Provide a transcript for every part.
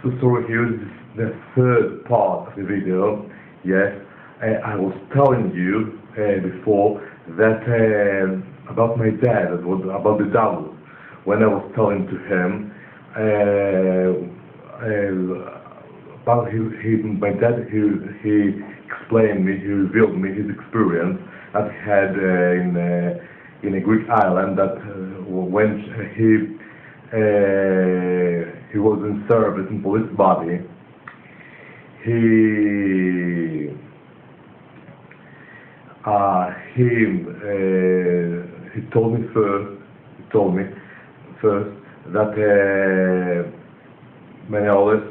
So sorry, here is the third part of the video. Yes, I was telling you before that about my dad, about the devil. When I was telling to him about my dad, he explained me, he revealed me his experience that he had in a Greek island, that when he was in service in police body, he told me first that many always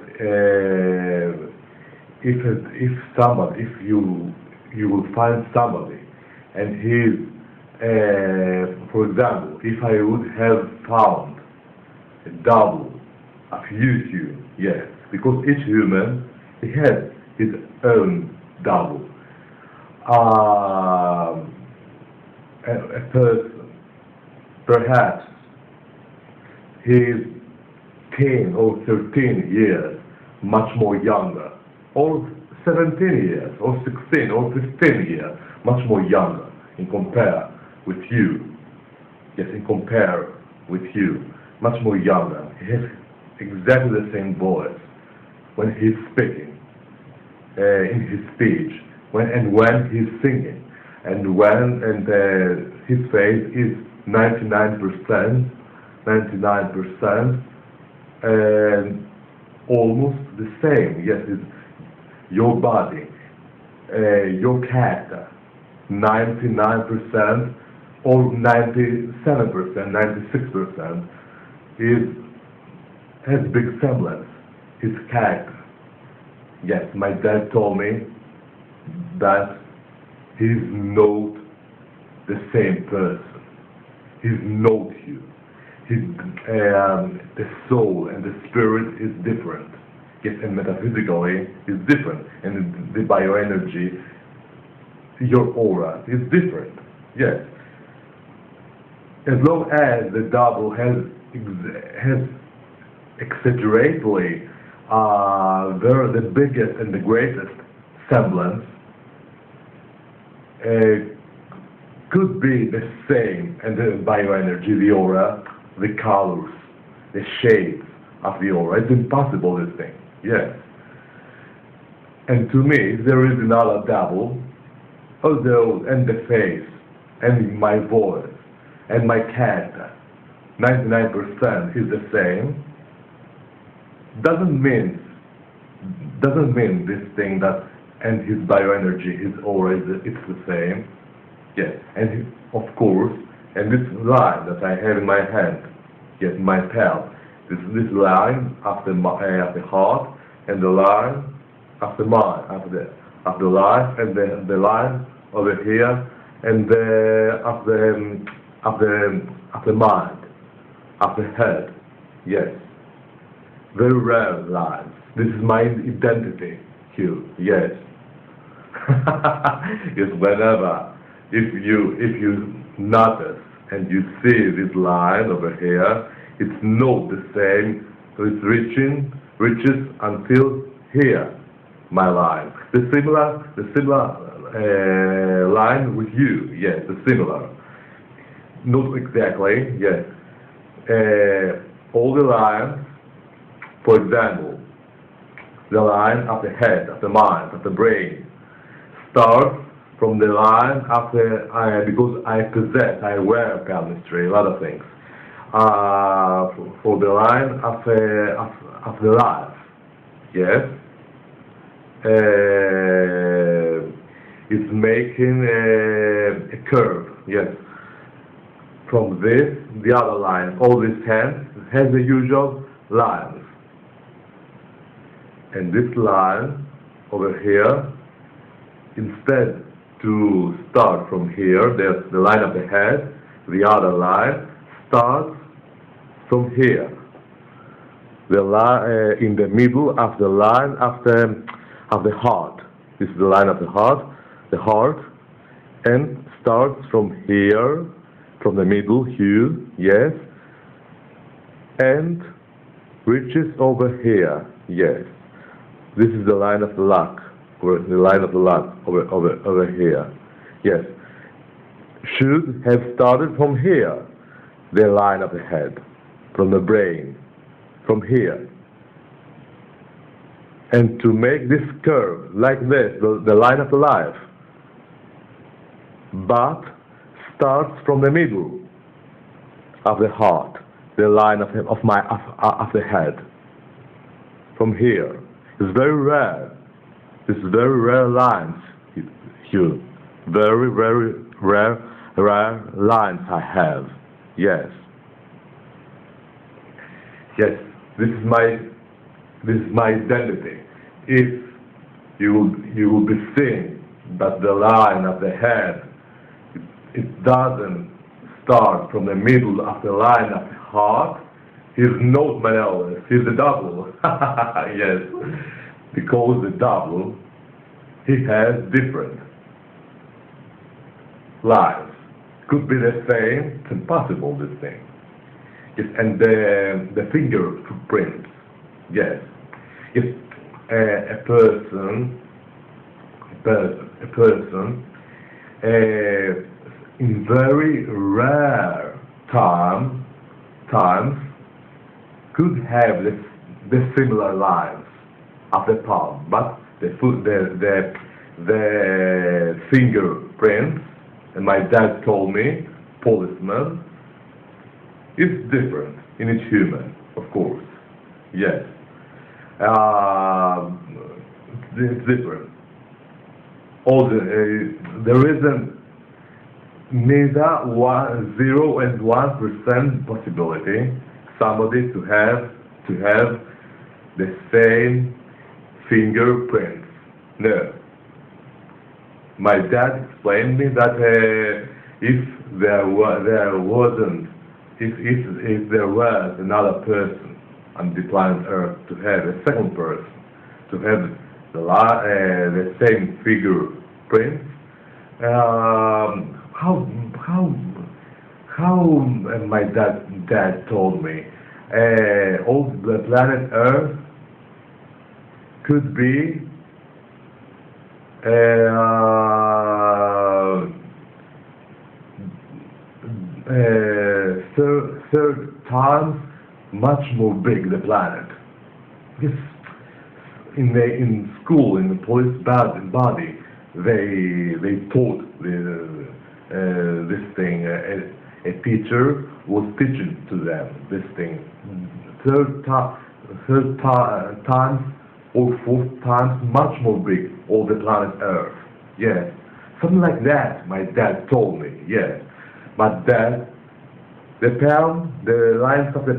if you will find somebody and he's for example, if I would have found a double of you, yes, because each human, he has his own double. A person, perhaps he's 10 or 13 years much more younger, or 17 years, or 16 or 15 years much more younger in compare with you. Yes, in compare with you, much more younger. He has exactly the same voice when he's speaking, in his speech, when he's singing, and his face is 99%, and almost the same. Yes, it's your body, your character, 99% or 97%, 96% has big semblance, his character. Yes, my dad told me that he's not the same person. He's not you. The soul and the spirit is different. Yes, and metaphysically is different. And the bioenergy, your aura, is different. Yes. As long as the double has exaggeratedly the biggest and the greatest semblance, could be the same, and the bioenergy, the aura, the colors, the shapes of the aura. It's impossible, this thing. Yes. And to me, there is another double, although, and the face, and my voice, and my character, 99% is the same, doesn't mean this thing that, and his bioenergy, his aura, it's the same. Yes, and of course, and this line that I have in my hand, yes, my palm, this line of the heart, and the line of the mind, of the life, and the line over here, and of the mind, of the head. Yes, very rare lines. This is my identity, Hugh. Yes. Yes, whenever. If you notice and you see this line over here, it's not the same, so it reaches until here, my line. The similar line with you, yes, the similar. Not exactly, yes. All the lines, for example, the line of the head, of the mind, of the brain, starts from the line after because I wear chemistry, a lot of things. For the line of the life, yes, it's making a curve, yes. From this, the other line, all these hands has the usual lines, and this line over here, instead to start from here, there's the line of the head, the other line starts from here. The line in the middle of the line of the heart. This is the line of the heart, and starts from here, from the middle, Hugh, yes, and reaches over here. Yes. This is the line of the luck, or the line of the luck over here. Yes. Should have started from here, the line of the head, from the brain, from here. And to make this curve like this, the line of the life, but starts from the middle of the heart, the line of the head, from here. It's very rare. It's very rare lines, Hugh. Very, very rare lines I have. Yes. Yes. This is my identity. If you will be seeing that the line of the head, it doesn't start from the middle of the line of the heart, he's not Manelis, he's the double. Yes. Because the double, he has different lines. Could be the same, it's impossible, this thing. Yes, and the fingerprints, yes. If a person in very rare times could have the similar lines of the palm, but the fingerprints, and my dad told me, policeman, is different in each human, of course. Yes. It's different. There isn't neither 0 and 1% possibility somebody to have the same fingerprints. No. My dad explained me that if there was another person on the planet Earth, to have a second person, to have the same fingerprints, how my dad told me, all the planet Earth could be third times much more big the planet. Because in school, in the police body, they taught this thing. A teacher was teaching to them this thing. Third times or fourth times much more big, all the planet Earth. Yes, something like that. My dad told me. Yes, but that the pound, the lines of the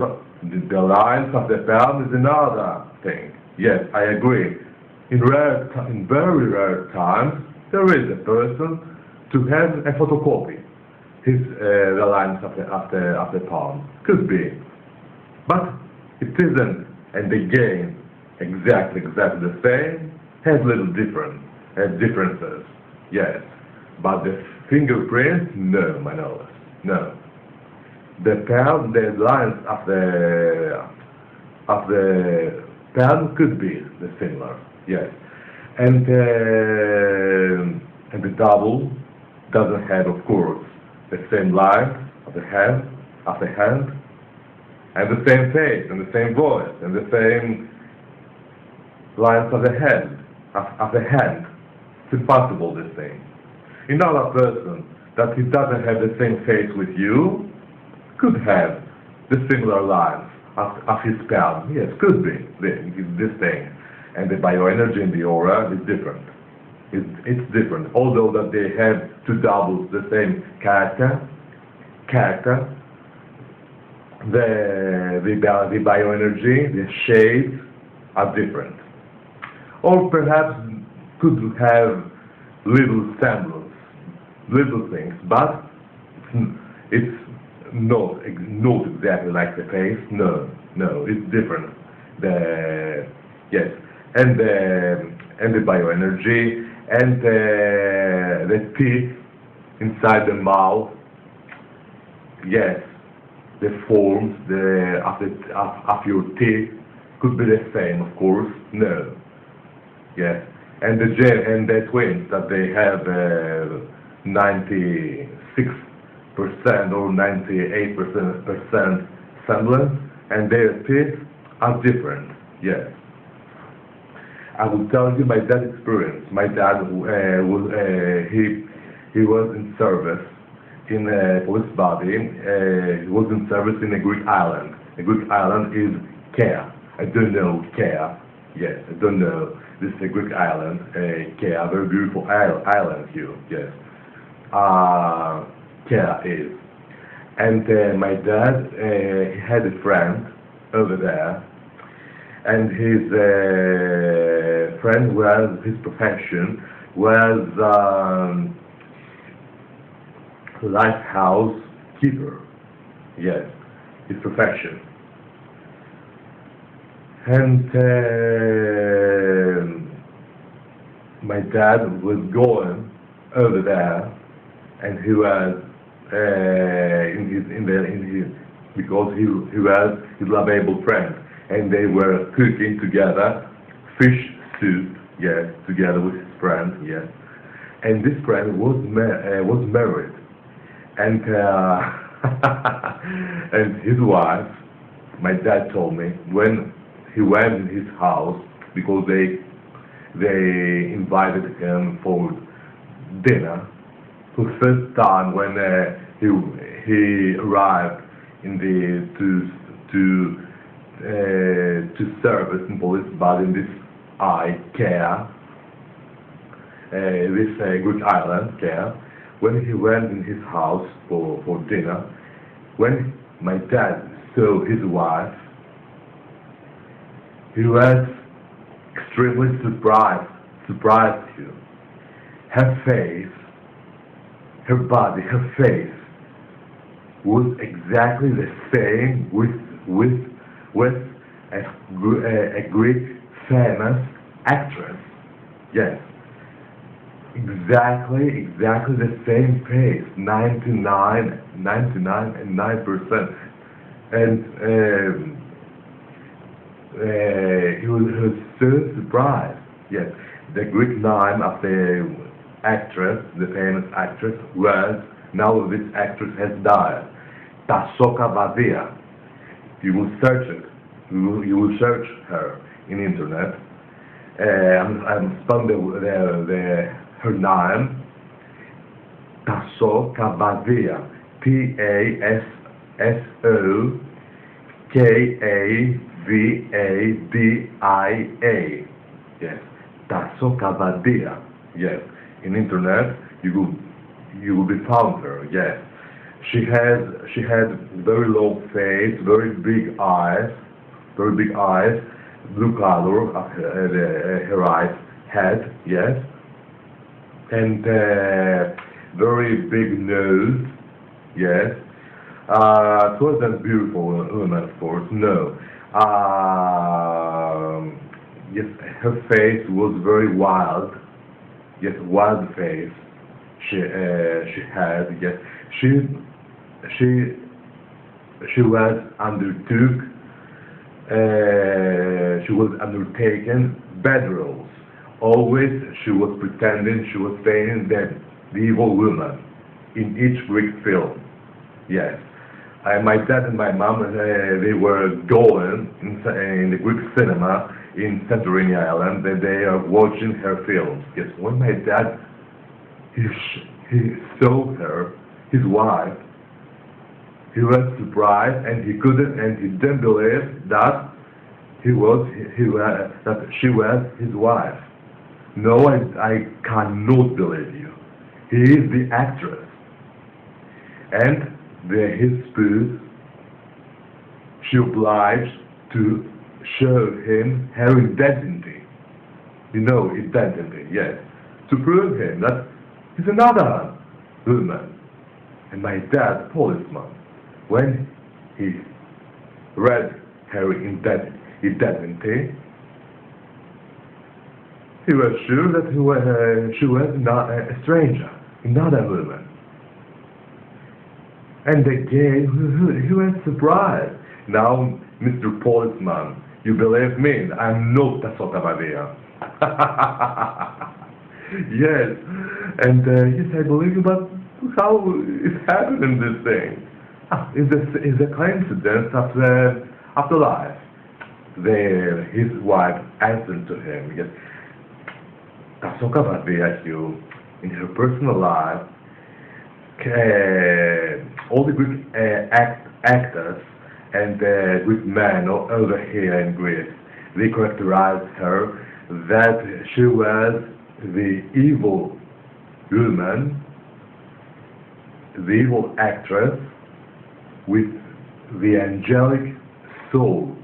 pound is another thing. Yes, I agree. In very rare times, there is a person to have a photocopy. The lines of the palm could be, but it isn't. And again, exactly the same. Has little differences. Yes, but the fingerprints, no, Manolis, no. The lines of the palm could be the similar. Yes, and the double doesn't have, of course, the same line of the hand, and the same face, and the same voice, and the same lines of the head, of the hand. It's impossible, this thing. Another person that he doesn't have the same face with you could have the similar lines of his palm. Yes, could be this thing. And the bioenergy in the aura is different. It's different. Although that they have two doubles, the same character, the bioenergy, the shades are different. Or perhaps could have little semblance, little things, but it's not exactly like the face. No, it's different. Yes, and the bioenergy and the teeth inside the mouth. Yes, the forms of your teeth could be the same, of course. No. Yes. And the twins that they have 96% or 98% semblance, and their teeth are different. Yes. I will tell you my dad's experience. My dad he was in service in a police body. He was in service in a Greek island. A Greek island is Kea. I don't know Kea. Yes, I don't know. This is a Greek island, Kea, a very beautiful island here. Yes, Kea is. And my dad, he had a friend over there, and his friend was, his profession was lighthouse keeper. Yes, his profession. And my dad was going over there, and he was because he was his lovable friend, and they were cooking together fish soup, yes, together with his friend, yes. And this friend was married, and and his wife, my dad told me, when he went in his house, because they invited him for dinner, for the first time when he arrived in to service in police, but in this Kea, this Greek island, Kea, when he went in his house for dinner, when my dad saw his wife, he was extremely surprised you. Her face, her body, her face was exactly the same with a Greek famous actress. Yes, exactly the same face, 99.9%, and he was so surprised. Yes, the Greek name of the actress, the famous actress, was, now this actress has died, Tasoka Vadia. You will search it. You will search her in internet. I'm spelling her name, Tasoka Vadia, Tasoka. Yes, Tasoka Vadia. Yes, in internet you will be found her. Yes, she had very low face, very big eyes, blue color of her eyes head. Yes, and very big nose. Yes. It wasn't a beautiful woman, of course, no. Yes, her face was very wild. Yes, wild face. She had. Yes, she was undertaken bad roles. Always she was pretending, she was saying that the evil woman in each Greek film. Yes. My dad and my mom, they were going in the Greek cinema in Santorini Island, and they are watching her films. Yes, when my dad, he saw her, his wife, he was surprised, and he didn't believe that she was his wife. No, I cannot believe you. He is the actress. And his spouse, she obliged to show him her identity. You know, identity, yes. To prove him that he's another woman. And my dad, policeman, when he read her identity, he was sure that she was not a stranger, another woman. And again, he was surprised. Now, Mr. Policeman, You believe me? I'm not Tasokavadia. Yes, and yes, I believe you, but how is happening this thing? Is a coincidence of the afterlife. His wife answered to him, yes, Tasokavadia, you, in her personal life, all the Greek actors and Greek men over here in Greece, they characterized her that she was the evil woman, the evil actress with the angelic soul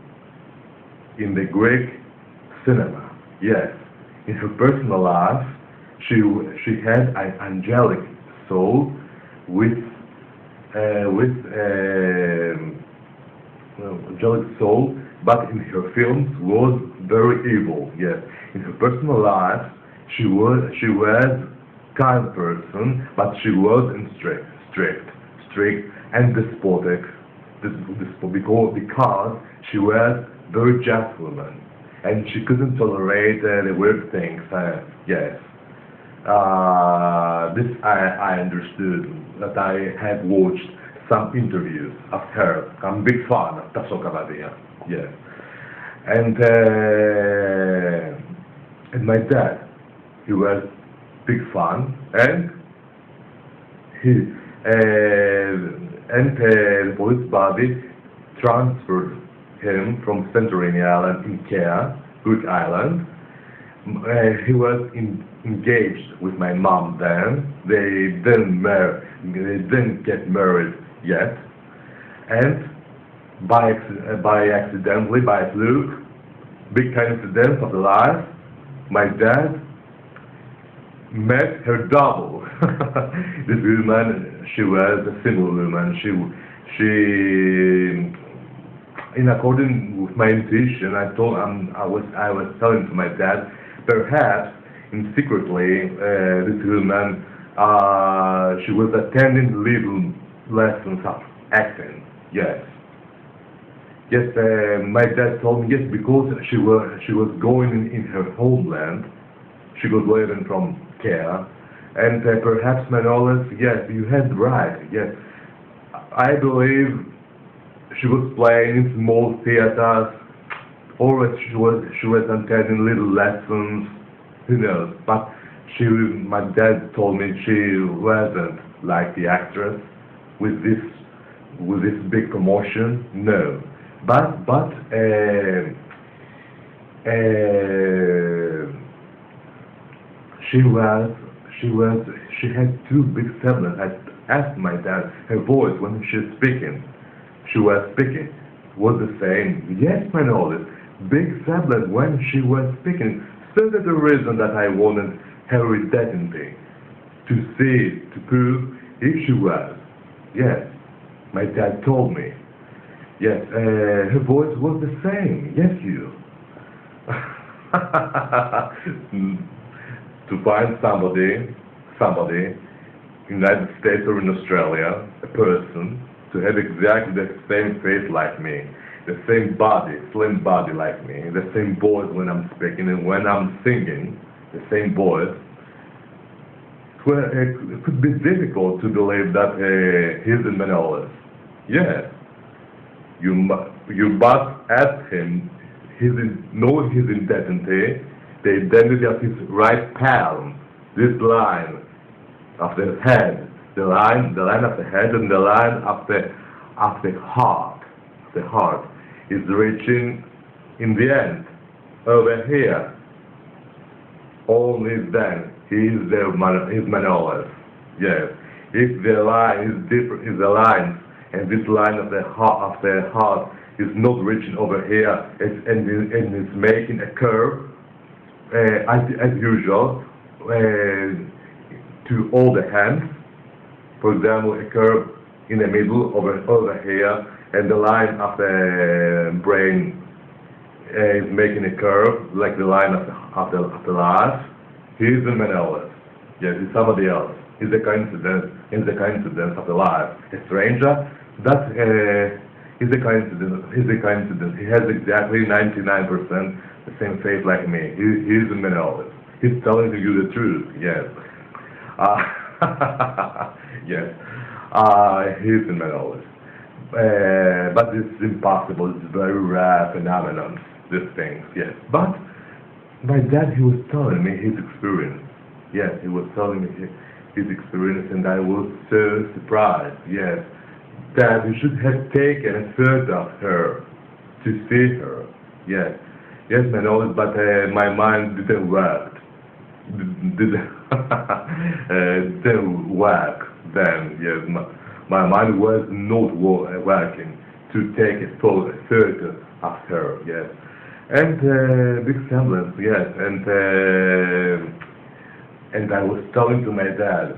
in the Greek cinema. Yes, in her personal life, she had an angelic soul with angelic soul, but in her films was very evil. Yes, in her personal life, she was kind person, but she wasn't strict and despotic. Because she was very gentleman, and she couldn't tolerate the weird things. Yes, this I understood that I had watched some interviews of her. I'm a big fan of Tasokavadia. Yes, and my dad, he was big fan, and he the police body transferred him from Santorini Island in Kea, Greek island. He was engaged with my mom then. They didn't get married yet, and by accidentally, by fluke, big coincidence of the life, my dad met her double. This woman, she was a single woman. She, in accordance with my intuition, I was telling to my dad, perhaps, in secretly, this woman, she was attending little lessons of acting. Yes. Yes, my dad told me, yes, because she was going in her homeland. She was living from Kea, and perhaps Manolis, yes, you had right, yes. I believe she was playing in small theaters, or she was attending little lessons, who knows, but my dad told me she wasn't like the actress with this big promotion, no. But she had two big siblings. I asked my dad, her voice when she was speaking, was the same. Yes, my knowledge, big siblings when she was speaking. So that's the reason that I wanted her identity, to see, to prove if she was. Yes, my dad told me. Yes, her voice was the same. Yes, you. To find somebody, United States or in Australia, a person, to have exactly the same face like me, the same body, slim body like me, the same voice when I'm speaking and when I'm singing, the same voice. It could be difficult to believe that he's in Manolis. Yes, you must ask him, know his identity, the identity of his right palm, this line of the head, the line of the head and the line of the heart. The heart is reaching in the end over here. Only then he is Manolis. Yes, if the line is different, is the line, and this line of the heart is not reaching over here, and is making a curve. As usual, to all the hands. For example, a curve in the middle over here, and the line of the brain is making a curve like the line of the last. He is the Manolis. Yes, it's somebody else. It's a coincidence. It's the coincidence of the life. A stranger that It's a coincidence. It's a coincidence. He has exactly 99% the same face like me. He's a meteorologist. He's telling you the truth. Yes. Yes. He's a meteorologist. But it's impossible. It's very rare phenomenon. These things. Yes. But my dad, he was telling me his experience. Yes, he was telling me his experience, and I was so surprised. Yes, that we should have taken a photo of her to see her. Yes, yes, my knowledge, but my mind didn't work. Didn't work then. Yes, my mind was not working to take a photo of her. Yes, and big semblance. Yes, and I was telling to my dad,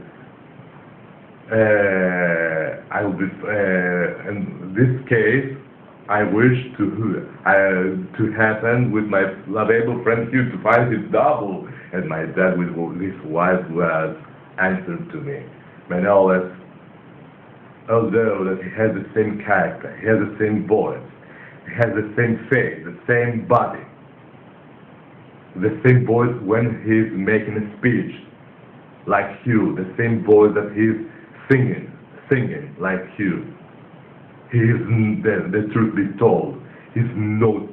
I will be, in this case, I wish to happen with my lovable friend Hugh to find his double, and my dad with these wise words answered to me, Manolis, although that he has the same character, he has the same voice, he has the same face, the same body, the same voice when he's making a speech, like Hugh, the same voice that he's singing like Hugh. The truth be told, he's not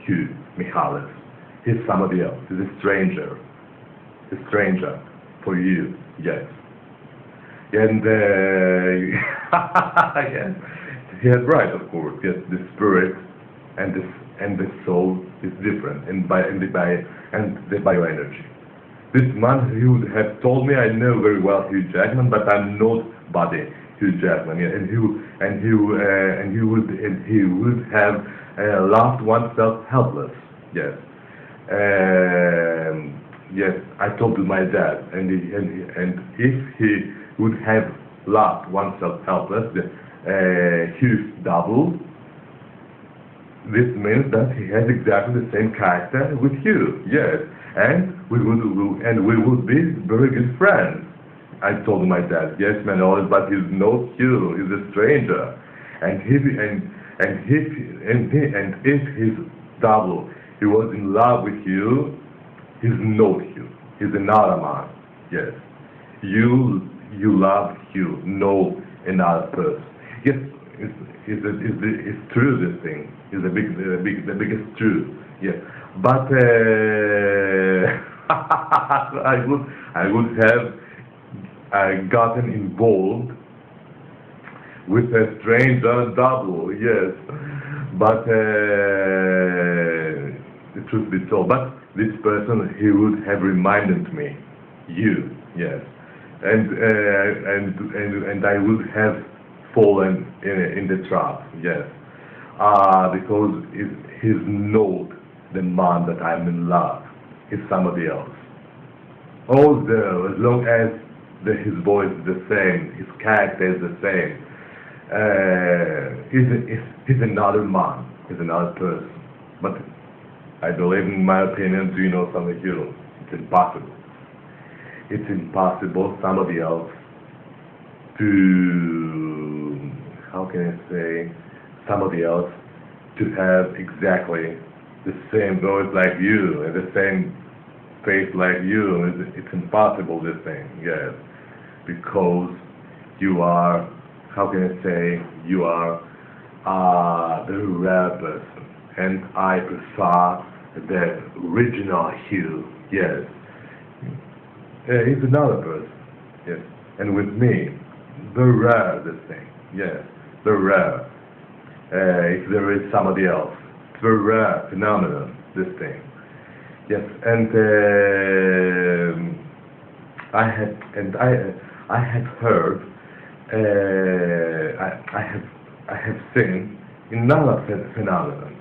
Hugh Mihalis. He's somebody else. He's a stranger for you. Yes. And yes, he has right, of course. Yes, the spirit and the soul is different, and the bioenergy. This man, he would have told me, I know very well Hugh Jackman, but I'm not body Hugh Jackman. Yeah, and he would have loved oneself helpless. Yes. Yes, I told to my dad, and if he would have loved oneself helpless, Hugh's double, this means that he has exactly the same character with Hugh. Yes, and we would be very good friends. I told my dad, yes, man, but he's not Hugh. He's a stranger, and if his double, he was in love with you, he's not Hugh. He's another man. Yes, you love Hugh, no another person. Yes, it's true. This thing is the biggest truth. Yes, but I would have gotten involved with a stranger double. Yes, but the truth be told, but this person, he would have reminded me, you. Yes, and I would have fallen in the trap. Yes, because he's not the man that I'm in love. He's somebody else. Although, as long as his voice is the same, his character is the same, he's another man, he's another person. But I believe, in my opinion, do you know something, Hugh? It's impossible. It's impossible somebody else to, how can I say, somebody else to have exactly the same voice like you and the same face like you. It's impossible, this thing. Yes, because you are, how can I say, you are a very rare person, and I prefer the original Hugh. Yes, he's another person. Yes, and with me, very rare, this thing. Yes, very rare. If there is somebody else, it's very rare phenomenon, this thing. Yes, and I had heard, I have seen another phenomenon.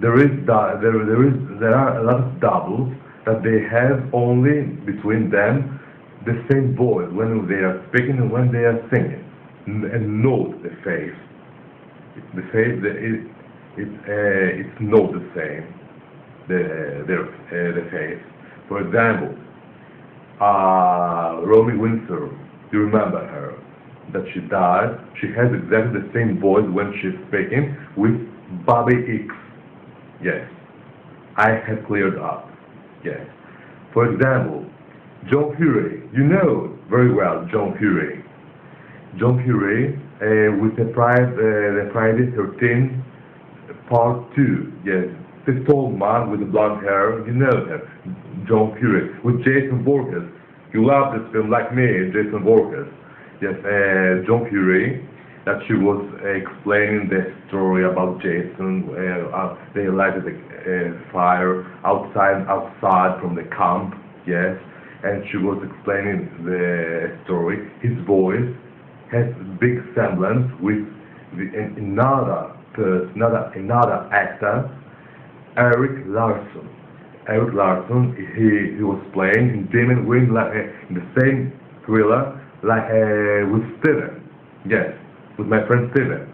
There are a lot of doubles that they have only between them the same voice when they are speaking and when they are singing, and not the face. The face, it's not the same. The face. For example, Romy Windsor, you remember her? that she died, she has exactly the same voice when she's speaking with Bobby X. Yes, I have cleared up. Yes. For example, John Fury. You know very well John Fury. John Fury with the Friday 13 Part 2. Yes, the tall man with the blonde hair. You know him, John Fury with Jason Voorhees. You love this film like me, Jason Voorhees. Yes, John Fury. That she was explaining the story about Jason. They lighted the fire outside from the camp. Yes, and she was explaining the story. His voice has big semblance with another person, another actor, Eric Larson. Eric Larson, he was playing in Demon Wind in the same thriller like with Steven. Yes, with my friend Steven.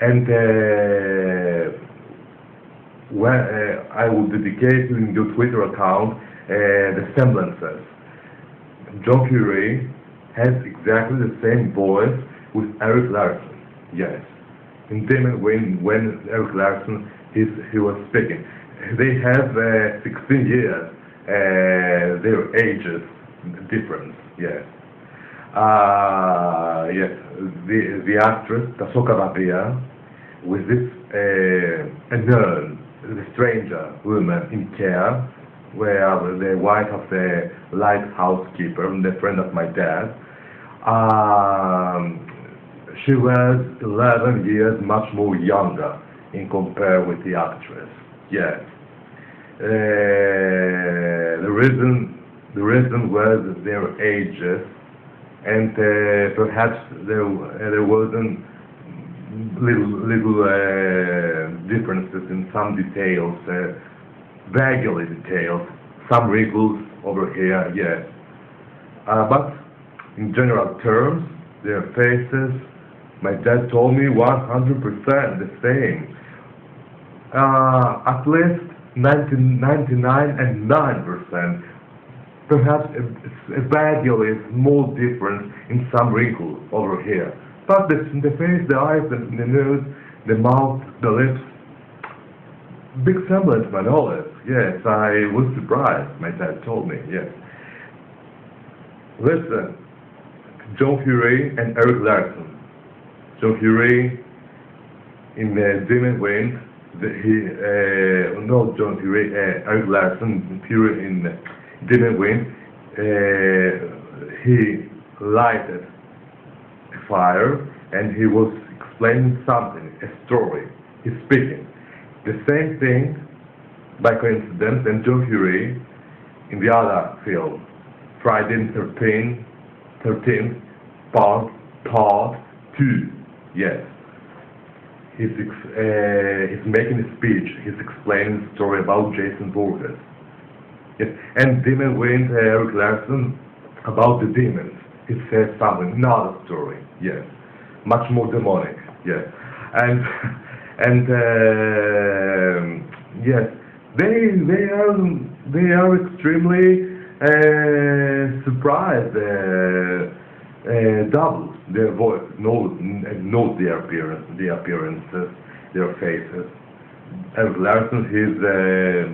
And when I will dedicate in your Twitter account the semblances. John Fury has exactly the same voice with Eric Larson. Yes, in Demon Wind when Eric Larson he was speaking. They have 16 years their ages difference. Yes. Yes, the actress Tasoka Babia with this unknown, the stranger woman in care, where the wife of the lighthouse keeper, the friend of my dad. She was 11 years much more younger in compare with the actress. Yes. The reason was their ages, and perhaps there wasn't little differences in some details, vaguely details, some wrinkles over here, yes. But in general terms, their faces, my dad told me 100% the same. At least 99.9%. Perhaps a vaguely small difference in some wrinkles over here. But the face, the eyes, the nose, the mouth, the lips, big semblance, my knowledge. Yes, I was surprised, my dad told me, yes. Listen, John Fury and Eric Larson. John Fury in Demon Wind, not John Fury, Eric Larson, Fury in Demon Wind, he lighted a fire and he was explaining something, a story. He's speaking. The same thing, by coincidence, and John Fury in the other film, Friday the 13th, Part 2. Yes. He's making a speech. He's explaining the story about Jason Voorhees. Yes. And Demon Wind, Eric Larson, about the demons. He says something, another story. Yes. Much more demonic. Yes. And yes, they are extremely surprised. Double their voice, note their appearances, their faces. Eric Larson is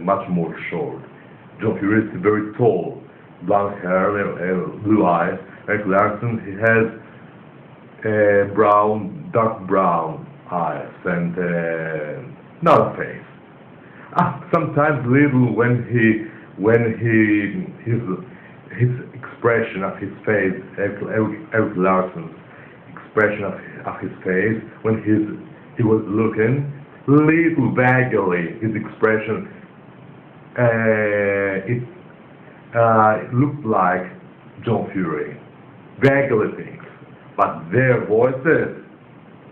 much more short. John Fury is very tall, blonde hair, blue eyes. Eric Larson, he has dark brown eyes and not a face. Sometimes little when his expression of his face, Eric Larson's expression of his face when he was looking, little vaguely his expression it looked like John Fury, vaguely things, but their voices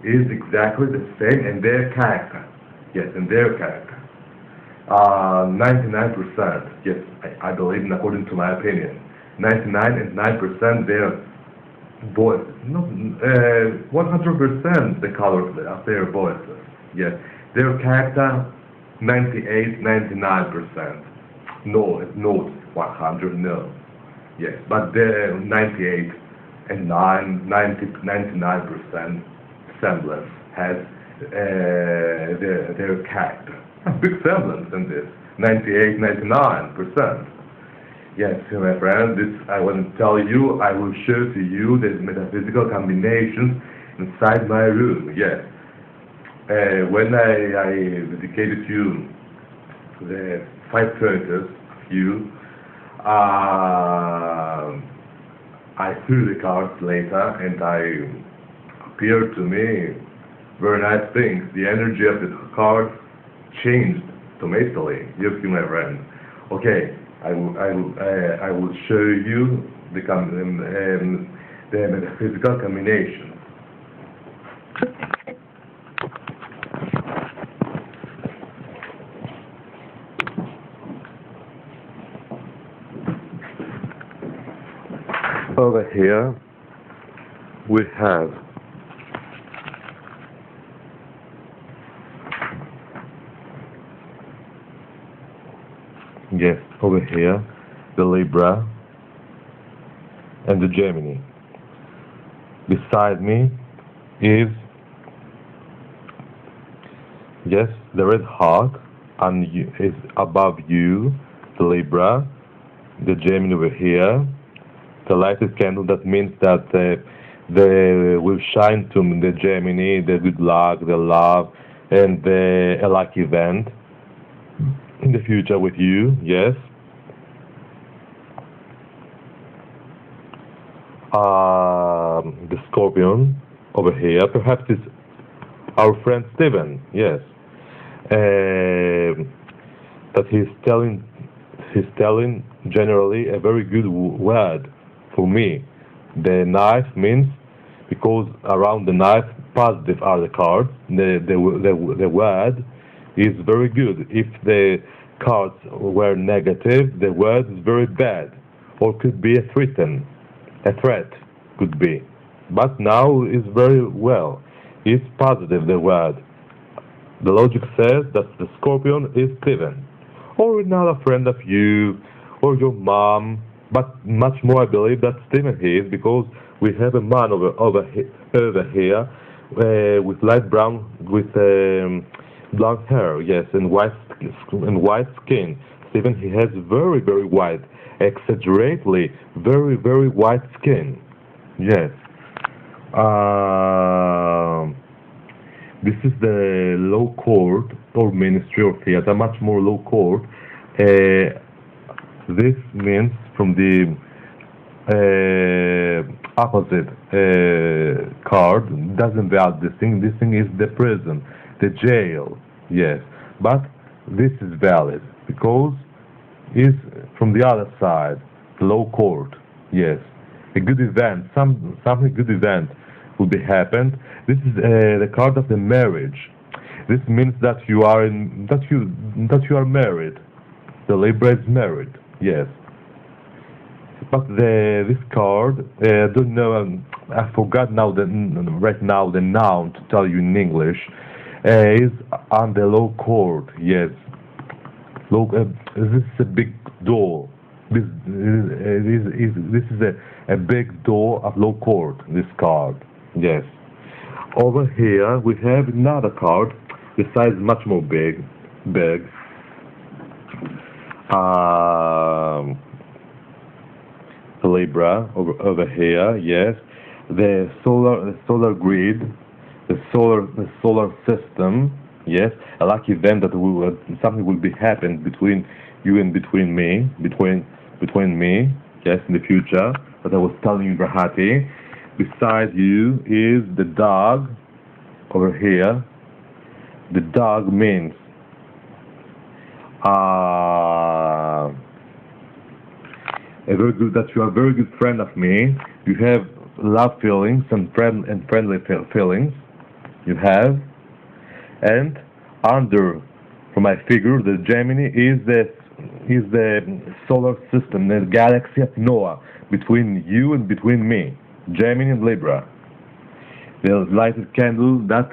is exactly the same in their character. Yes, in their character. 99%, yes, I believe, and according to my opinion, 99.9% their voices, not 100% the color of their voices. Yes, their character 98, 99%. No, it's not 100. No. Yes, but the 98 and 99% semblance has their character. A big semblance in this, 98, 99%. Yes, my friend, this I want to tell you, I will show to you the metaphysical combinations inside my room, yes. When I dedicated you the 5 photos of you, I threw the cards later and appeared to me very nice things. The energy of the cards changed dramatically. You see, my friend. Okay, I will show you the metaphysical combinations. Over here we have over here the Libra and the Gemini. Beside me is the red heart, and is above you the Libra, the Gemini over here. The lighted candle, that means that they will shine to the Gemini, the good luck, the love, and a lucky event in the future with you, yes. The Scorpion over here, perhaps it's our friend Steven, yes. That he's telling generally a very good word for me. The knife means, because around the knife positive are the cards, the word is very good. If the cards were negative, the word is very bad, or could be a threat could be. But now is very well. It's positive, the word. The logic says that the Scorpion is Steven, or another friend of you, or your mom, but much more I believe that Steven is, because we have a man over here with light brown, with blonde hair, yes, and white skin. Steven, he has very, very white, exaggeratedly very, very white skin, yes. This is the low court or ministry or theater, much more low court. This means from the opposite card, doesn't value this thing. This thing is the prison, the jail, yes. But this is valid because it's from the other side, the low court, yes. A good event, something good event will be happened. This is the card of the marriage. This means that you are married. The Libra is married, yes. But this card, I don't know. I forgot now right now the noun to tell you in English. Is on the low court, yes. This is a big door. This is a big door of low court. This card, yes. Over here we have another card. The size is much more big. The Libra over here, yes. The solar grid, the solar system, yes. A lucky event that something will be happen between you and between me, yes, in the future. That I was telling you, Brahati. Beside you is the dog over here. The dog means that you are a very good friend of me. You have love feelings and friendly feelings. You have, and under from my figure, the Gemini is the solar system, the galaxy of Noah, between you and between me, Gemini and Libra. The lighted candle that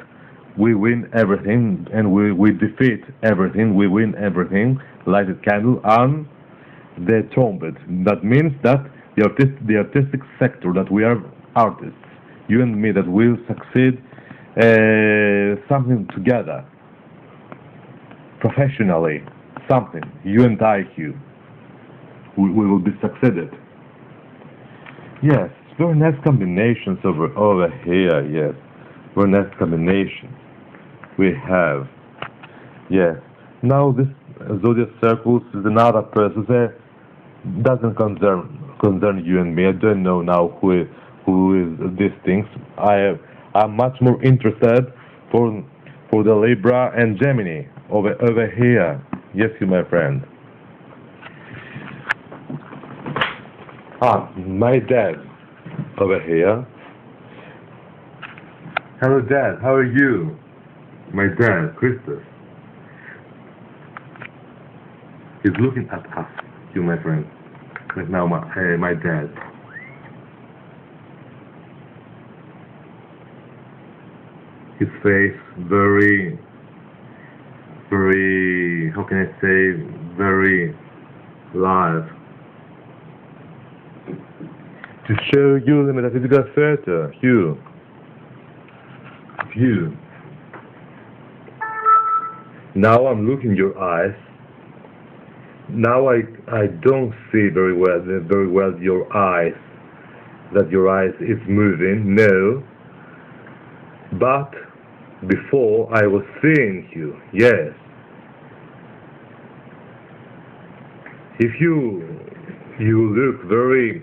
we win everything and we defeat everything, we win everything. Lighted candle on the trumpet. That means that the artistic sector that we are artists, you and me, that will succeed something together, professionally, something, you and I, Hugh, we will be succeeded. Yes, very nice combinations over here, yes, very nice combinations we have, yes. Now this zodiac circles is another person that doesn't concern you and me. I don't know now who is these things. I'm much more interested for the Libra and Gemini over here. Yes, you, my friend. My dad over here. Hello, Dad. How are you? My dad, Christopher. He's looking at us, you, my friend. Right now, my dad. His face very, how can I say, very live. To show you the metaphysical theater, Hugh. Now I'm looking your eyes. Now I don't see very well your eyes, that your eyes is moving, no. But before I was seeing you, yes. If you look very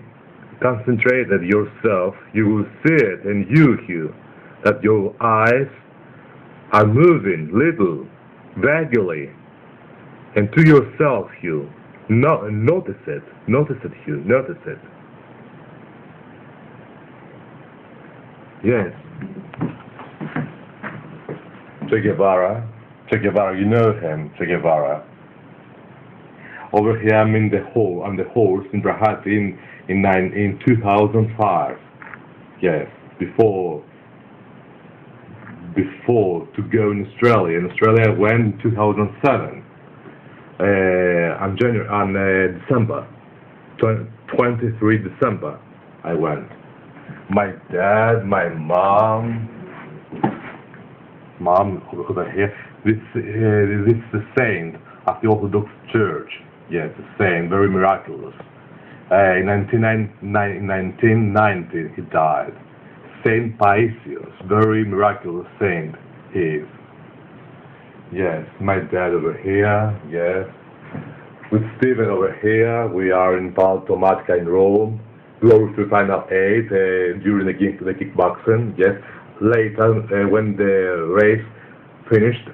concentrated yourself, you will see it, and Hugh, that your eyes are moving little, vaguely. And to yourself, Hugh, notice it, Hugh, notice it. Yes. Che Guevara, you know him, Che Guevara. Over here, I'm the horse in Brahati in 2005. Yes, before to go in Australia. In Australia, I went in 2007. On December, 23 December, I went. My dad, my mom over here. This is the saint of the Orthodox Church. Yes, the saint, very miraculous. In 1990, he died. Saint Paisios, very miraculous saint he is. Yes, my dad over here, yes. With Steven over here, we are in Paltomatica in Rome. Glory to Final 8 during the kickboxing, yes. Later, when the race finished,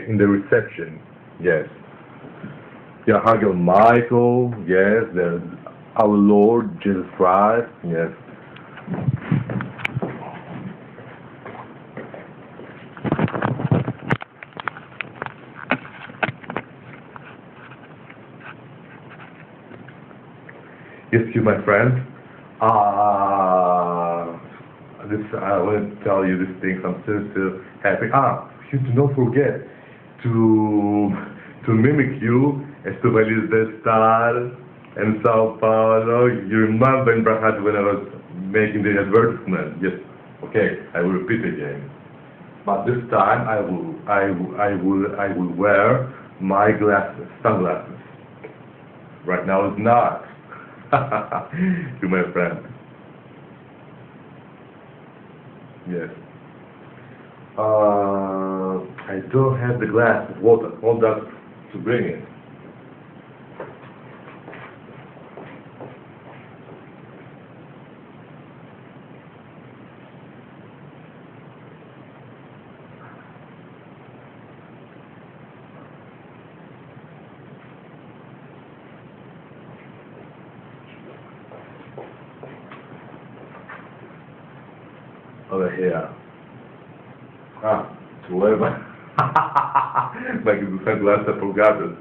in the reception, yes. Yeah, Archangel Michael, yes. Our Lord Jesus Christ, yes. Yes, you, my friend. I want to tell you these things. I'm so happy. You do not forget to mimic you. Estuve de Star in Sao Paulo. You remember in Brahad when I was making the advertisement? Yes. Okay, I will repeat again. But this time I will wear my glasses, sunglasses. Right now it's not. You, my friend. Yes. I don't have the glass of water. Hold that to bring it. Over here. To leva. Like the sunglasses, I forgot it.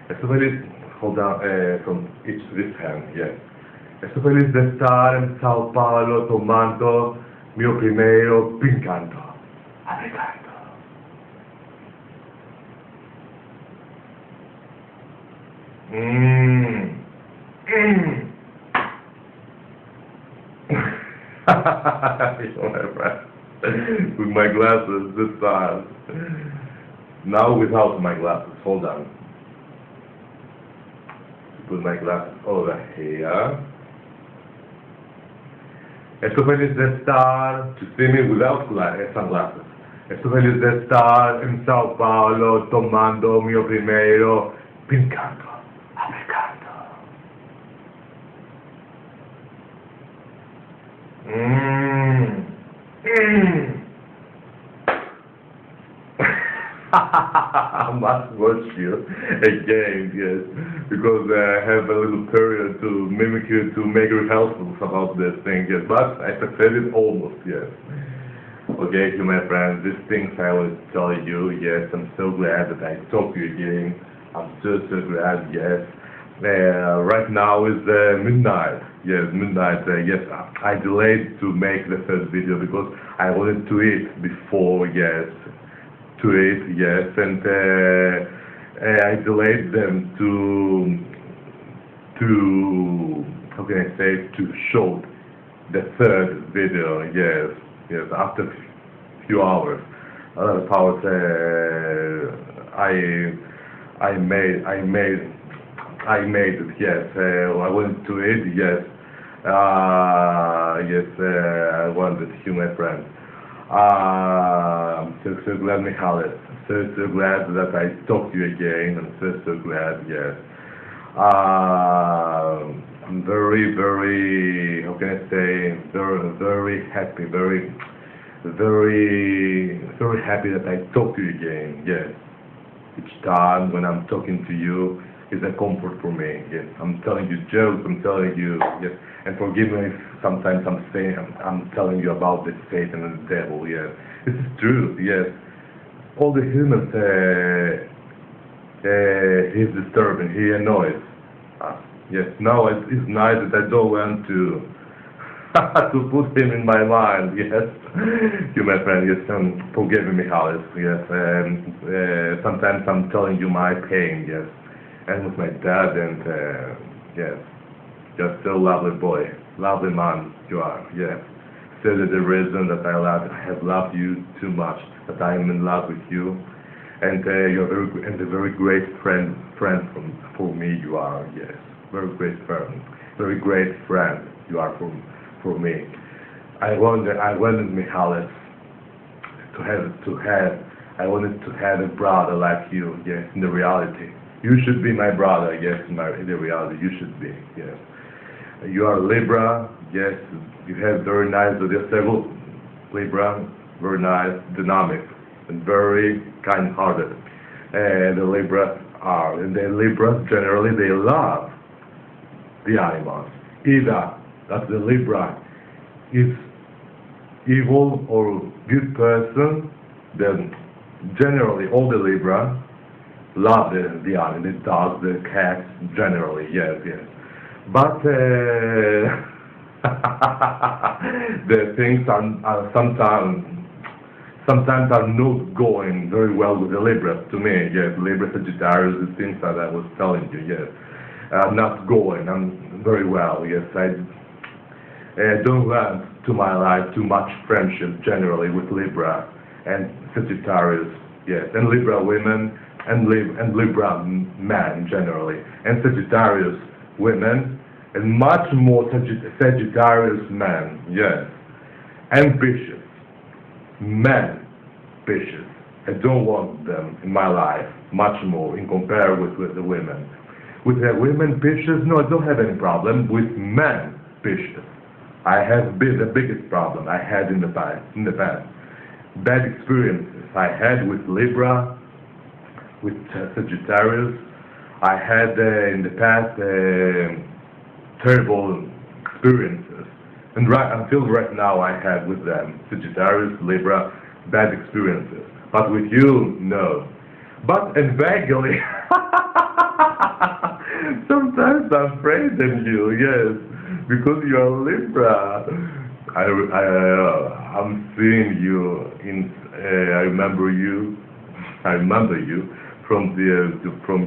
Esto feliz, hold on, from this hand, yes. Estoy feliz de estar en Sao Paulo tomando mi primero brincando. Brincando. My friend. With my glasses this time. Now without my glasses. Hold on. Put my glasses over here. Esto feliz de estar, to see me without sunglasses. Estoy feliz de estar en Sao Paulo tomando mi primero picante americano. I must watch you again, yes, because I have a little period to mimic you, to make rehearsals about this thing, yes, but I succeeded almost, yes. Okay, you my friends, these things I will tell you, yes, I'm so glad that I talked to you again, I'm so glad, yes. Right now is midnight, yes, yes, I delayed to make the first video because I wanted to eat before, yes, and I delayed them to how can I say, to shoot the third video, yes, after a few hours. About I made it, yes. I wanted to eat, yes. I wanted you, my friend. I'm so glad, Michalis. So glad that I talked to you again. I'm so glad, yes. I'm very, how can I say, very happy, very happy that I talked to you again, yes. Each time when I'm talking to you is a comfort for me, yes. I'm telling you jokes, I'm telling you, yes. And forgive me if sometimes I'm telling you about the Satan and the devil, yes. This is true, yes. All the humans, he's disturbing, he annoys us, yes. Now it's nice that I don't want to to put him in my mind, yes. You, my friend, yes, forgive me, Michalis, yes. Sometimes I'm telling you my pain, yes. And with my dad, and yes. You're still a lovely boy, lovely man you are, yes. Still the reason that I have loved you too much, that I am in love with you, and you're a very great friend for me you are, yes. Very great friend you are for me. I wanted Michalis I wanted to have a brother like you, yes, in the reality. You should be my brother, yes, in the reality, you should be, yes. You are Libra, yes, you have very nice zodiac Libra, very nice, dynamic, and very kind-hearted. And the Libras generally, they love the animals. Either that the Libra is evil or good person, then generally all the Libra love the animals, the dogs, the cats, generally, yes. But the things are sometimes are not going very well with the Libras to me, yes. Libra, Sagittarius, the things that I was telling you, yes. Not going, I'm very well, yes. I don't want to my life too much friendship generally with Libra and Sagittarius, yes, and Libra women and Libra men generally, and Sagittarius women, and much more Sagittarius men, yes, ambitious men, ambitious. I don't want them in my life much more in comparison with the women. With the women ambitious, no, I don't have any problem. With men ambitious, I have been the biggest problem I had in the past. Bad experiences I had with Libra, with Sagittarius. I had in the past terrible experiences, and until right now I have with them, Sagittarius, Libra, bad experiences. But with you, no. But and vaguely, sometimes I'm afraid of you, yes, because you are Libra. I'm seeing you in. I remember you from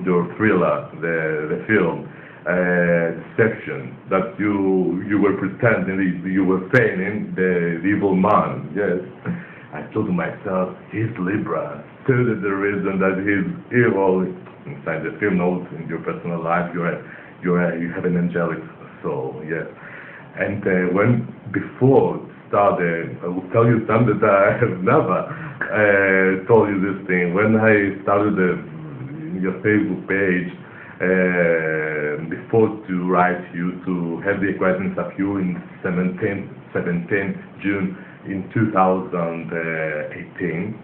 your thriller, the film, deception, that you were pretending, you were feigning the evil man. Yes, I told myself, he's Libra, so that the reason that he's evil. Inside the film notes, in your personal life, you have an angelic soul. Yes, and when before started, I will tell you something that I have never told you this thing. When I started your Facebook page, before to write you, to have the acquaintance of you in 17 June in 2018,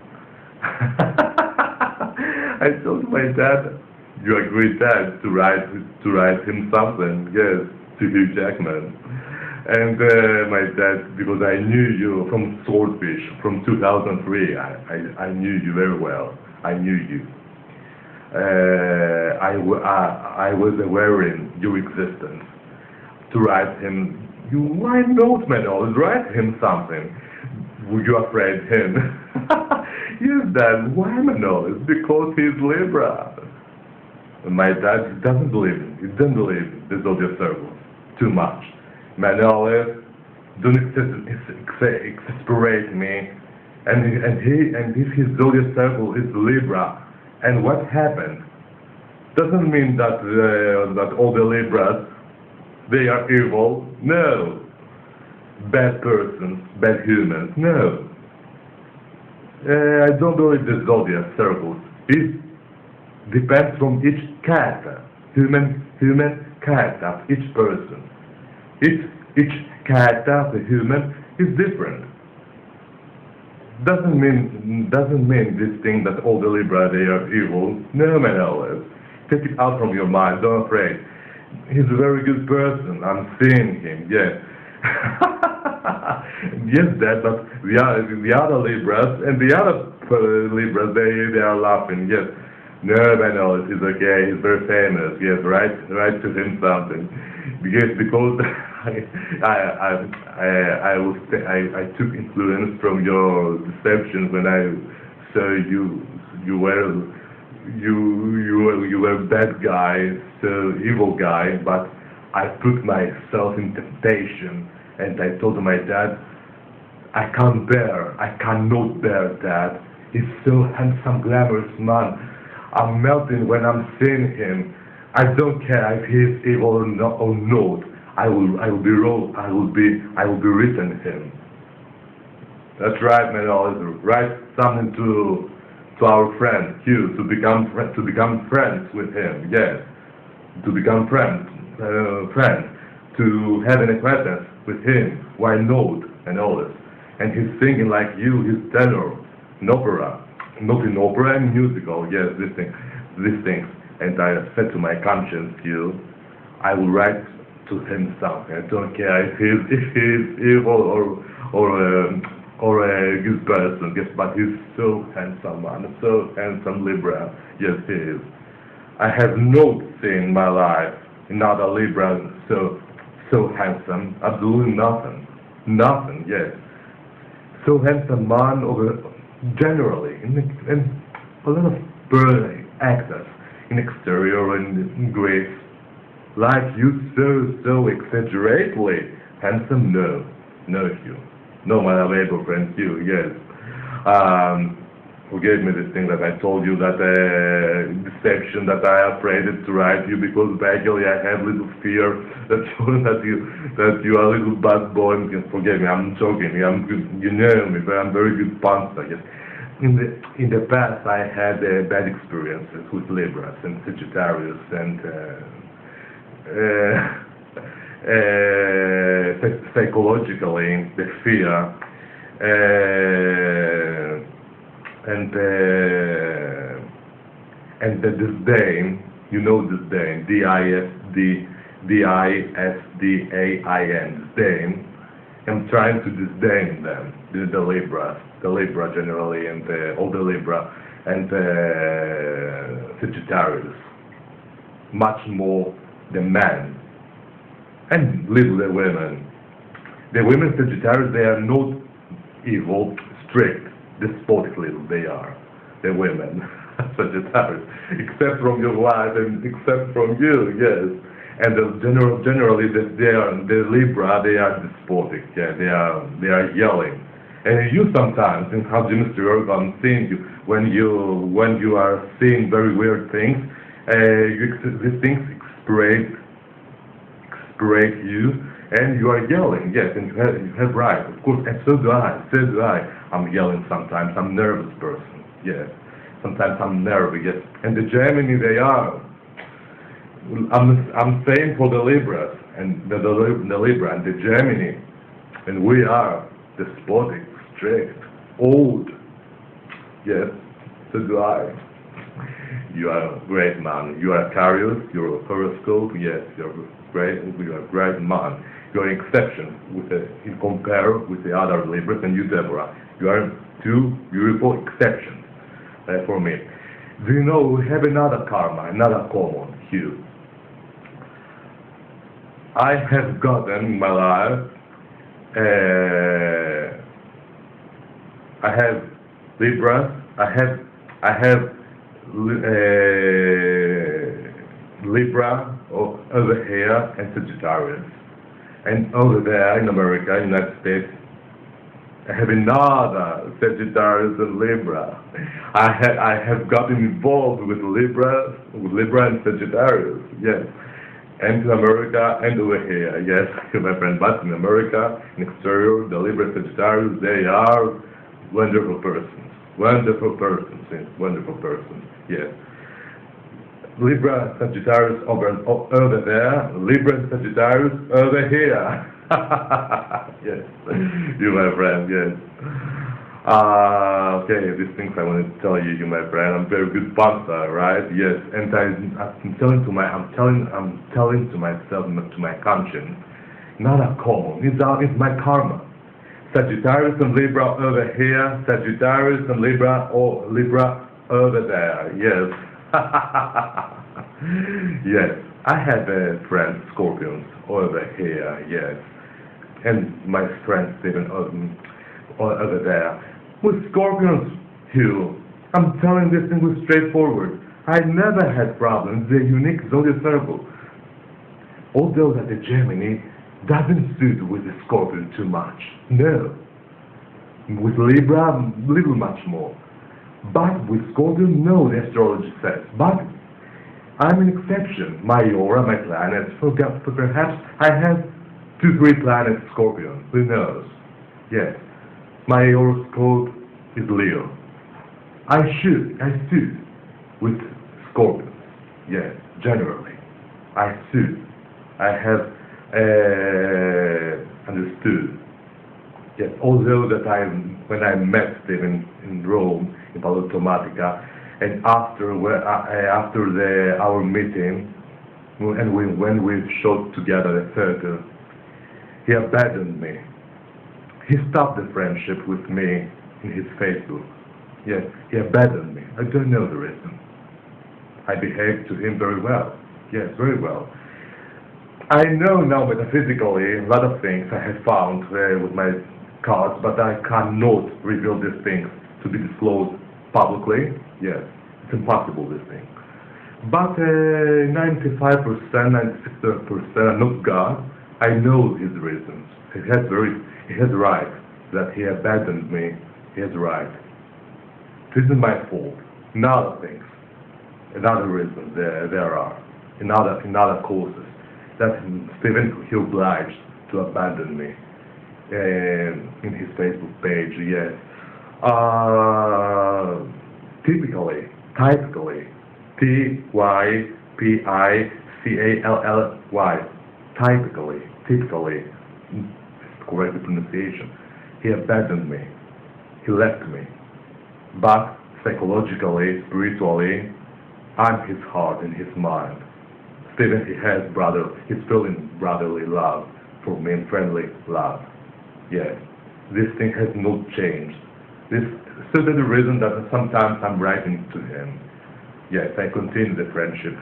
I told my dad, you agreed that to write him something, yes, to Hugh Jackman. And my dad, because I knew you from Swordfish, from 2003, I knew you very well. I knew you. I was aware in your existence. To write him, why not, man? Always write him something. Were you afraid him? Yes, Dad, why Manol? It's because he's Libra. And my dad doesn't believe it. He doesn't believe the zodiac circles too much. Manol, don't exasperate me. And if his zodiac circle is Libra, and what happened? Doesn't mean that that all the Libras, they are evil. No. Bad persons, bad humans. No. I don't believe the zodiac circles. It depends from each character, human character of each person. Each character of the human is different. Doesn't mean this thing that all the Libra they are evil. No, man, Olive. Take it out from your mind. Don't afraid. He's a very good person. I'm seeing him. Yes. Yes, Dad. But the other Libras and the other Libras they are laughing. Yes. No, man, Olive. He's okay. He's very famous. Yes. Write to him something. Because I took influence from your deceptions when I saw you were a bad guy, so evil guy, but I put myself in temptation and I told my dad, I cannot bear that. He's so handsome, glamorous man. I'm melting when I'm seeing him. I don't care if he's evil or not. I will be written him. That's right, man. Always write something to our friend Hugh to become friends with him. Yes, to become friends, to have an acquaintance with him. Why not? And all this. And he's singing like you. He's tenor in opera, not in opera and musical. Yes, these things. And I said to my conscience, Hugh, I will write to him something. I don't care if he's evil or a good person. Yes, but he's so handsome, man. So handsome, Libra. Yes, he is. I have not seen in my life another Libra so handsome. Absolutely nothing. Nothing. Yes. So handsome man, generally, in a lot of actors in exterior and in grace. Like you so exaggeratedly handsome? No, Hugh. No, my labor friend Hugh, yes. Who gave me this thing that I told you, that deception that I afraid to write you because vaguely I have little fear that you are a little bad boy. And forgive me, I'm joking. You know me, but I'm very good punster. Yes. In the past, I had bad experiences with Libras and Sagittarius and. Psychologically, the fear and the disdain, disdain, D-I-S-D-A-I-N, disdain. I'm trying to disdain them, the Libra generally, and all the Libra and Sagittarius, much more the men, and little the women. The women Sagittarius, they are not evil, strict, despotic little, they are. The women Sagittarius, except from your wife and except from you, yes. And generally, the Libra, they are despotic. Yeah, they are yelling. And you sometimes in how Mr. York, I'm seeing you when you are seeing very weird things. These things express you, and you are yelling. Yes, and you have right, of course. And so do I. So do I. I'm yelling sometimes. I'm a nervous person. Yes. Sometimes I'm nervous. Yes. And the Gemini, they are. I'm saying for the Libras and the Libra and the Gemini, and we are despotic, strict, old. Yes, so do I. You are a great man. You are Aquarius. You're a horoscope. Yes, you're great. You are a great man. You are an exception in compare with the other Libras, and you, Deborah. You are two beautiful exceptions for me. Do you know we have another karma, another common, Hugh? I have gotten in my life, I have Libras, I have Libra over here and Sagittarius, and over there in America, United States, I have another Sagittarius and Libra. I have gotten involved with Libra and Sagittarius, yes. And in America and over here, yes, my friend. But in America, in exterior, the Libra Sagittarius, they are wonderful persons. Wonderful persons, yes, wonderful persons, yes. Libra Sagittarius over there, Libra Sagittarius over here. Yes, you my friend, yes. Okay, these things I want to tell you, my friend. I'm very good panther, right? Yes, and I'm telling to myself, to my conscience, not a common. It's my karma. Sagittarius and Libra over here, Sagittarius and Libra or Libra over there. Yes. Yes, I have a friend, Scorpions, over here. Yes, and my friend Stephen over there. With Scorpions, Hugh, I'm telling this thing was straightforward. I never had problems. They're unique zodiac circle. Although that the Gemini doesn't suit with the Scorpion too much. No. With Libra, little much more. But with Scorpion, no, the astrology says. But I'm an exception. My aura, my planets, perhaps I have 2-3 planets Scorpion. Who knows? Yes. My horoscope is Leo. I suit with Scorpions. Yes, generally. I suit. I have understood. Yes, although that when I met Stephen in Rome, in Palo Tomatica, and after our meeting, and when we shot together the theater, he abandoned me. He stopped the friendship with me in his Facebook. Yes, he abandoned me. I don't know the reason. I behaved to him very well. Yes, very well. I know now metaphysically a lot of things I have found with my cards, but I cannot reveal these things to be disclosed publicly. Yes, it's impossible, this thing. But 95%, 96% are not God. I know his reasons. He has right that he abandoned me. He has right. This is my fault. In other things, another reasons there are, in other causes, that Stephen he obliged to abandon me in his Facebook page. Yes. Typically, typically, correct pronunciation. He abandoned me. He left me. But psychologically, spiritually, I'm his heart and his mind. Stephen, he's feeling brotherly love for me and friendly love. Yes, this thing has not changed. So that's the reason that sometimes I'm writing to him. Yes, I continue the friendship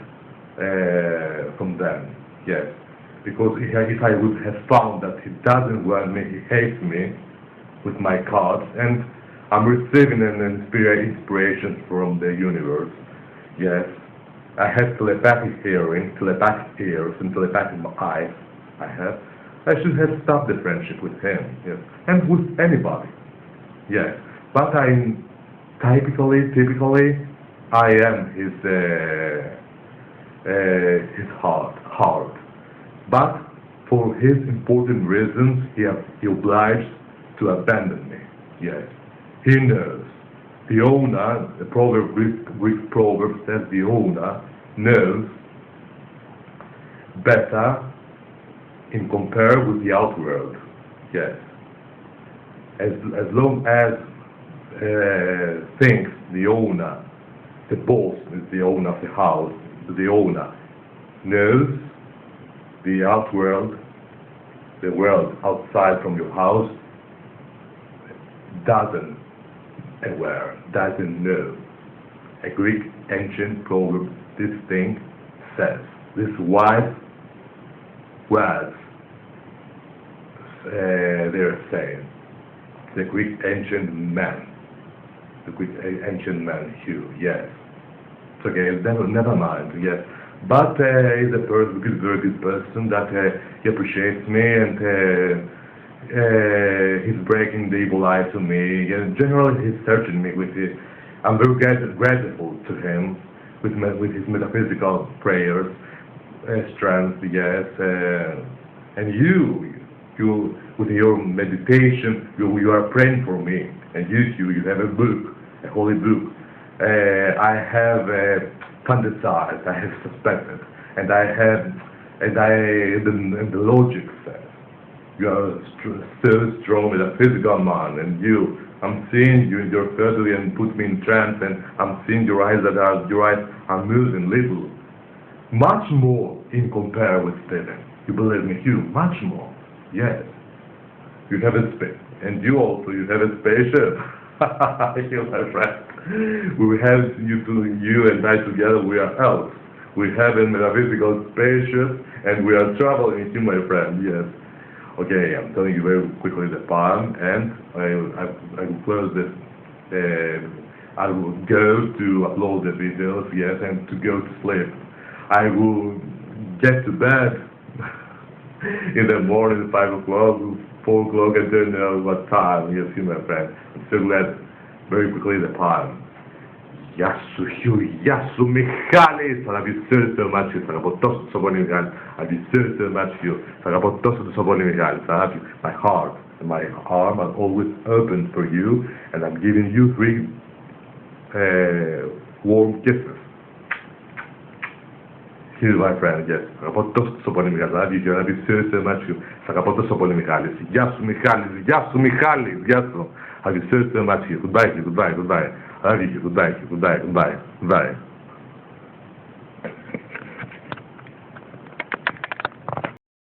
from them. Yes. Because if I would have found that he doesn't want me, he hates me with my cards, and I'm receiving an inspiration from the universe, yes, I have telepathic hearing, telepathic ears, and telepathic eyes. I should have stopped the friendship with him, yes, and with anybody, yes. But typically, I am his heart. But for his important reasons, he obliged to abandon me. Yes, he knows. The owner, the Greek proverb says, the owner knows better in compare with the outworld. Yes, as long as thinks the owner, the boss is the owner of the house, the owner knows the outworld, the world outside from your house, doesn't know. A Greek ancient proverb, this thing says, this wise words they're saying. The Greek ancient man, Hugh, yes. It's okay, never mind, yes. But he's a very good person that he appreciates me, and he's breaking the evil eye to me. And generally, he's searching me with I'm very grateful to him with his metaphysical prayers, strength, yes. And you with your meditation, you are praying for me, and you have a book, a holy book. I have fantasized, I have suspected, and the logic says you are so strong with a physical man, and I'm seeing you in your surgery and put me in trance, and I'm seeing your eyes are moving little, much more in compare with Stephen. You believe me, Hugh, much more. Yes, you have a space, and you have a spaceship. You, my friend. We have you and I together. We are elves. We have a metaphysical spaceship, and we are traveling with you, my friend. Yes. Okay, I'm telling you very quickly the poem, and I will close this. I will go to upload the videos, yes, and to go to sleep. I will get to bed in the morning, 5 o'clock, 4 o'clock, I don't know what time. Yes, you, my friend. I'm so glad. Very quickly the poem. Γεια σου Hugh, γεια σου Μιχάλη. Θα αγαπήσω so much you. Θα αγαπώ τόσο πολύ Μιχάλη. I love you so much you. Θα αγαπώ τόσο πολύ Μιχάλη. I love you. My heart and my arm are always open for you, and I'm giving you 3 warm kisses. Here's my friend, yes. Θα αγαπώ τόσο πολύ Μιχάλη. I love you. I love you so much you. Θα αγαπώ τόσο πολύ Μιχάλη. Γεια σου Μιχάλη. Γεια σου Μιχάλη. Γεια σου. I love you so much you. Goodbye, goodbye. I love you. Goodbye.